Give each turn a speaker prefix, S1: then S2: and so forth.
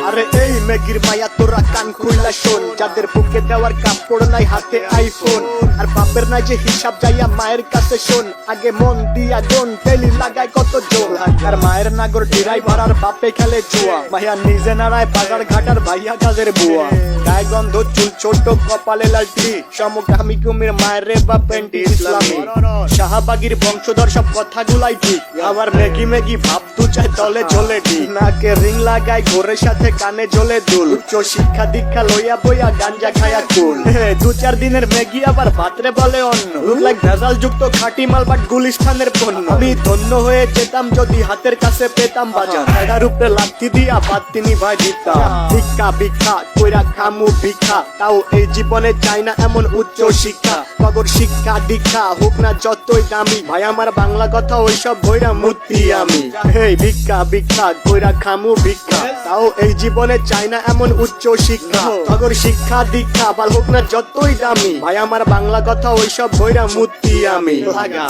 S1: আরে এই মেগির মায়া তোরা কান খুইলা শোন, যাদের বুকে দেওয়ার কাপড় নাই হাতে আইফোন, আর বাপের নাই যে হিসাব যাইয়া মায়ের কাছে শোন, আগে মন দিয়া দোন তেলি লাগায় কত জোর, আর মায়ের নাগর ড্রাইভার আর বাপে খেলে জুয়া, মাইয়া নিজে নাড়ায় বাজার ঘাটার ভাইয়া কাজের বুয়া, গায়ে গন্ধ চুল ছোট কপালে লালটি, সমকামী কুমির মায়ের রে বা পেন্টি ইসলামী, শাহবাগীর বংশধর সব কথাগুলাই ঠিক, আবার মেগি মেগি ভাব তু চাই তলে ঝোলে ঠিক, নাকে রিং লাগায় ঘোরের সাথে কানে ঝোলে দুল, উচ্চ শিক্ষা দীক্ষা লইয়া বইয়া গাঞ্জা খায়া কুল, 2-4 দিনের মেগি আবার ভাতরে বলে অন্য, লুক লাইক ভেজাল যুক্ত খাঁটি মাল বাট গুলিস্তানের পণ্য, আমি ধন্য হয়ে যেতাম যদি হাতের কাছে পেতাম বাজার, এটার উপরে লাথি দিয়া বাদ তিনি ভাই দিতাম, ভিক্ষা ভিক্ষা কইরা খামু ভিক্ষা, তাও এই জীবনে চাই না এমন উচ্চ শিক্ষা, কগর শিক্ষা দীক্ষা হোক না যতই দামি, ভাই আমার বাংলা কথা ওইসব বইরা মূর্তি আমি, এই ভিক্ষা ভিক্ষা কইরা খামু ভিক্ষা, তাও এই জীবনে চাই না এমন উচ্চ শিক্ষা, কগর শিক্ষা দীক্ষা বাল হোক না যতই দামি, ভাই আমার বাংলা কথা ওইসব বইরা মূর্তি আমি লাগা।